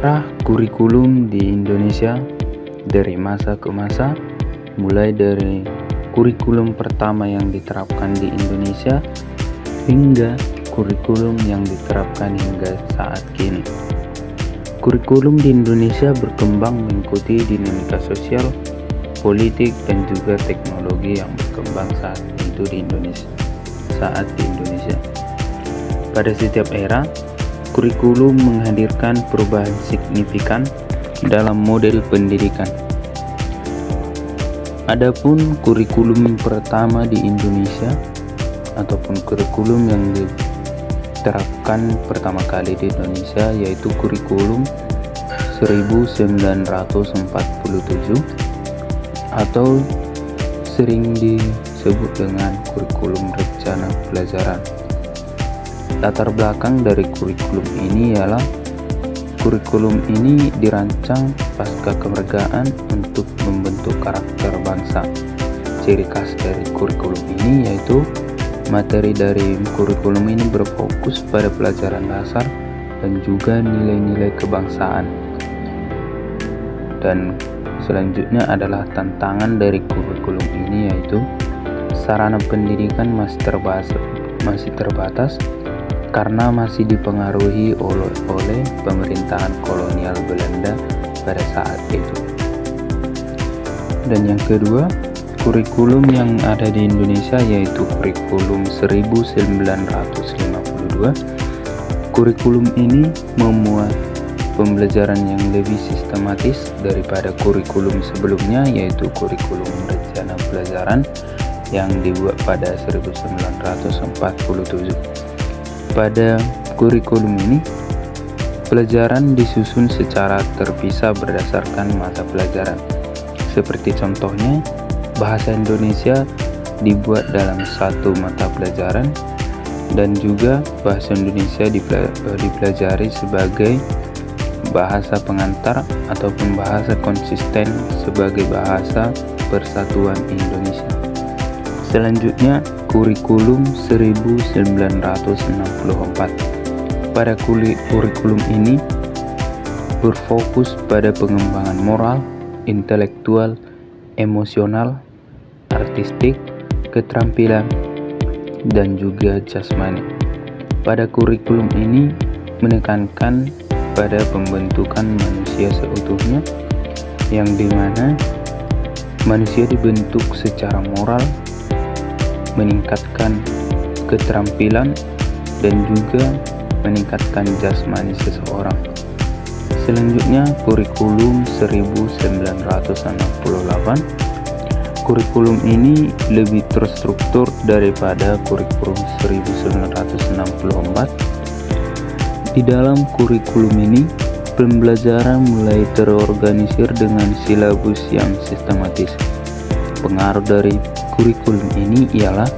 Sejarah kurikulum di Indonesia dari masa ke masa, mulai dari kurikulum pertama yang diterapkan di Indonesia hingga kurikulum yang diterapkan hingga saat kini. Kurikulum di Indonesia berkembang mengikuti dinamika sosial, politik, dan juga teknologi yang berkembang saat di Indonesia. Pada setiap era, kurikulum menghadirkan perubahan signifikan dalam model pendidikan. Adapun kurikulum pertama di Indonesia ataupun kurikulum yang diterapkan pertama kali di Indonesia yaitu kurikulum 1947 atau sering disebut dengan kurikulum rencana pelajaran. Latar belakang dari kurikulum ini ialah kurikulum ini dirancang pasca kemerdekaan untuk membentuk karakter bangsa. Ciri khas dari kurikulum ini yaitu materi dari kurikulum ini berfokus pada pelajaran dasar dan juga nilai-nilai kebangsaan. Dan selanjutnya adalah tantangan dari kurikulum ini yaitu sarana pendidikan masih terbatas karena masih dipengaruhi oleh pemerintahan kolonial Belanda pada saat itu. Dan yang kedua, kurikulum yang ada di Indonesia yaitu kurikulum 1952. Kurikulum ini memuat pembelajaran yang lebih sistematis daripada kurikulum sebelumnya yaitu kurikulum rencana pelajaran yang dibuat pada 1947. Pada kurikulum ini, pelajaran disusun secara terpisah berdasarkan mata pelajaran. Seperti contohnya, bahasa Indonesia dibuat dalam satu mata pelajaran dan juga bahasa Indonesia dipelajari sebagai bahasa pengantar ataupun bahasa konsisten sebagai bahasa persatuan Indonesia. Selanjutnya, kurikulum 1964. Pada kurikulum ini berfokus pada pengembangan moral, intelektual, emosional, artistik, keterampilan, dan juga jasmani. Pada kurikulum ini menekankan pada pembentukan manusia seutuhnya, yang dimana manusia dibentuk secara moral, meningkatkan keterampilan, dan juga meningkatkan jasmani seseorang. Selanjutnya, kurikulum 1968. Kurikulum ini lebih terstruktur daripada kurikulum 1964. Di dalam kurikulum ini, pembelajaran mulai terorganisir dengan silabus yang sistematis. Pengaruh dari kurikulum ini ialah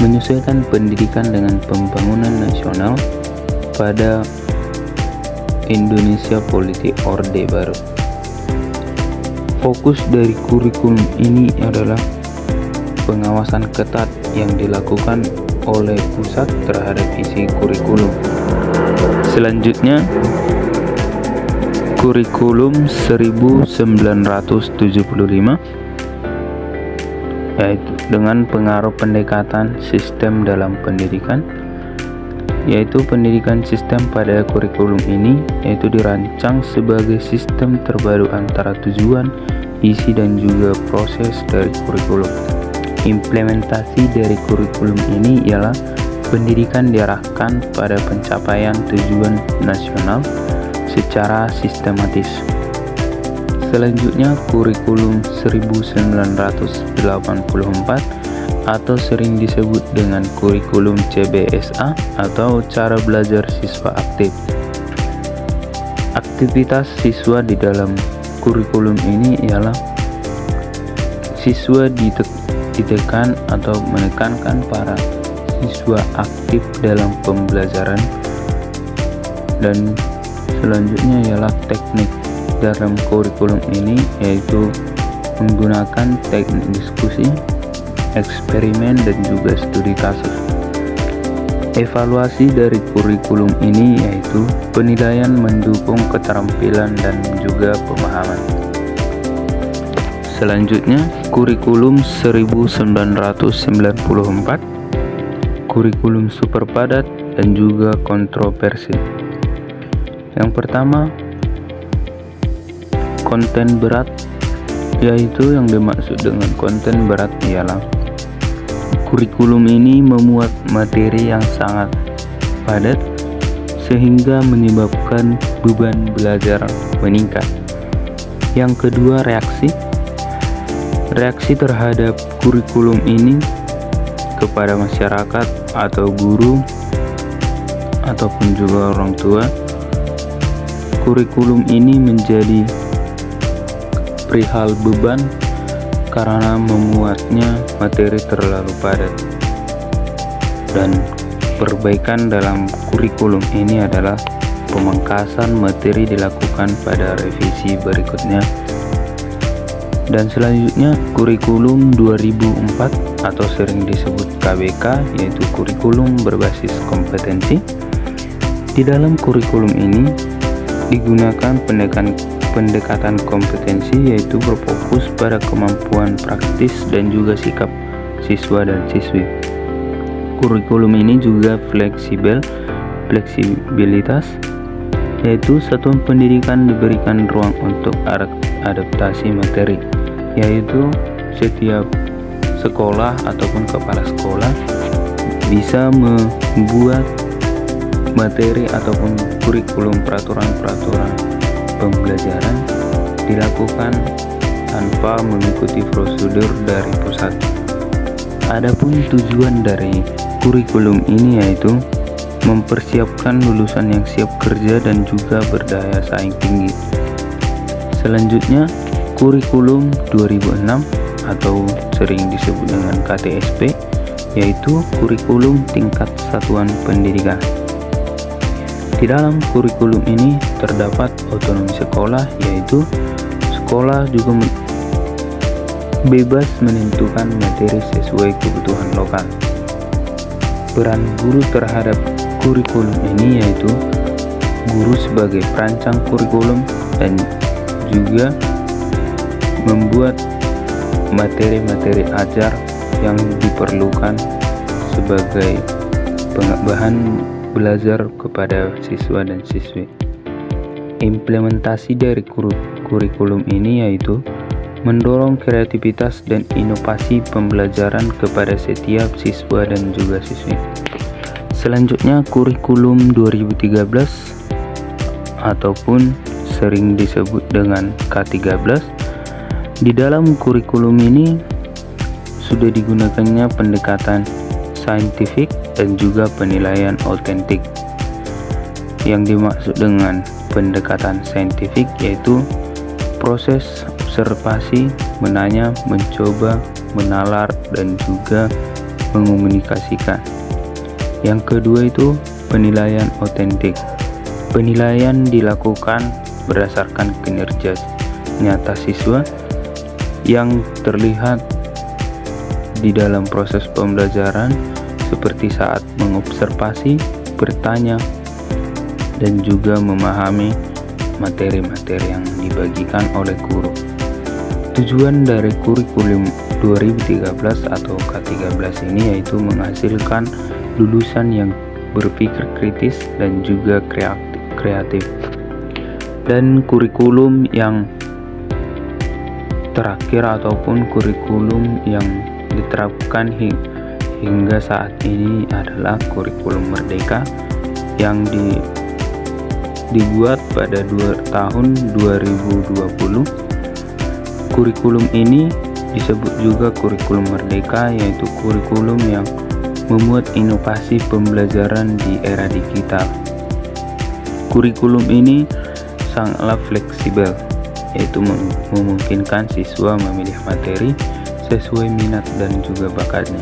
menyesuaikan pendidikan dengan pembangunan nasional pada Indonesia politik Orde Baru. Fokus dari kurikulum ini adalah pengawasan ketat yang dilakukan oleh pusat terhadap isi kurikulum. Selanjutnya, kurikulum 1975 yaitu dengan pengaruh pendekatan sistem dalam pendidikan, yaitu pendidikan sistem pada kurikulum ini yaitu dirancang sebagai sistem terbaru antara tujuan, isi, dan juga proses dari kurikulum. Implementasi dari kurikulum ini ialah pendidikan diarahkan pada pencapaian tujuan nasional secara sistematis. Selanjutnya, kurikulum 1984 atau sering disebut dengan kurikulum CBSA atau cara belajar siswa aktif. Aktivitas siswa di dalam kurikulum ini ialah siswa ditekan atau menekankan para siswa aktif dalam pembelajaran, dan selanjutnya ialah teknik dalam kurikulum ini yaitu menggunakan teknik diskusi, eksperimen, dan juga studi kasus. Evaluasi dari kurikulum ini yaitu penilaian mendukung keterampilan dan juga pemahaman. Selanjutnya, kurikulum 1994, kurikulum super padat dan juga kontroversi. Yang pertama, konten berat, yaitu yang dimaksud dengan konten berat ialah kurikulum ini memuat materi yang sangat padat sehingga menyebabkan beban belajar meningkat. Yang kedua, reaksi terhadap kurikulum ini kepada masyarakat atau guru ataupun juga orang tua. Kurikulum ini menjadi perihal beban karena memuatnya materi terlalu padat, dan perbaikan dalam kurikulum ini adalah pemangkasan materi dilakukan pada revisi berikutnya. Dan selanjutnya, kurikulum 2004 atau sering disebut KBK, yaitu kurikulum berbasis kompetensi. Di dalam kurikulum ini digunakan pendekatan kompetensi, yaitu berfokus pada kemampuan praktis dan juga sikap siswa dan siswi. Kurikulum ini juga fleksibilitas, yaitu satuan pendidikan diberikan ruang untuk adaptasi materi, yaitu setiap sekolah ataupun kepala sekolah bisa membuat materi ataupun kurikulum peraturan-peraturan pembelajaran dilakukan tanpa mengikuti prosedur dari pusat. Adapun tujuan dari kurikulum ini yaitu mempersiapkan lulusan yang siap kerja dan juga berdaya saing tinggi. Selanjutnya, kurikulum 2006 atau sering disebut dengan KTSP, yaitu kurikulum tingkat satuan pendidikan. Di dalam kurikulum ini terdapat otonomi sekolah, yaitu sekolah juga bebas menentukan materi sesuai kebutuhan lokal. Peran guru terhadap kurikulum ini yaitu guru sebagai perancang kurikulum dan juga membuat materi-materi ajar yang diperlukan sebagai bahan belajar kepada siswa dan siswi. Implementasi dari kurikulum ini yaitu mendorong kreativitas dan inovasi pembelajaran kepada setiap siswa dan juga siswi. Selanjutnya, kurikulum 2013 ataupun sering disebut dengan K13. Di dalam kurikulum ini sudah digunakannya pendekatan saintifik dan juga penilaian otentik. Yang dimaksud dengan pendekatan saintifik yaitu proses observasi, menanya, mencoba, menalar, dan juga mengomunikasikan. Yang kedua itu penilaian otentik. Penilaian dilakukan berdasarkan kinerja nyata siswa yang terlihat di dalam proses pembelajaran, seperti saat mengobservasi, bertanya, dan juga memahami materi-materi yang dibagikan oleh guru. Tujuan dari kurikulum 2013 atau K13 ini yaitu menghasilkan lulusan yang berpikir kritis dan juga kreatif. Dan kurikulum yang terakhir ataupun kurikulum yang diterapkan hingga saat ini adalah kurikulum Merdeka yang dibuat pada tahun 2020. Kurikulum ini disebut juga kurikulum Merdeka, yaitu kurikulum yang memuat inovasi pembelajaran di era digital. Kurikulum ini sangatlah fleksibel, yaitu memungkinkan siswa memilih materi sesuai minat dan juga bakatnya.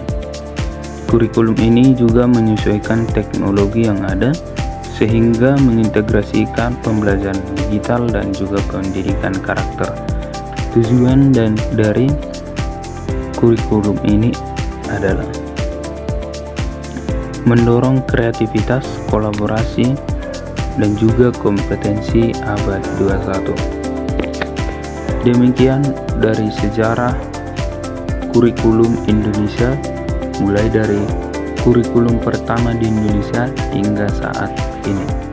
Kurikulum ini juga menyesuaikan teknologi yang ada sehingga mengintegrasikan pembelajaran digital dan juga pendidikan karakter. Tujuan dari kurikulum ini adalah mendorong kreativitas, kolaborasi, dan juga kompetensi abad 21. Demikian dari sejarah kurikulum Indonesia, mulai dari kurikulum pertama di Indonesia hingga saat ini.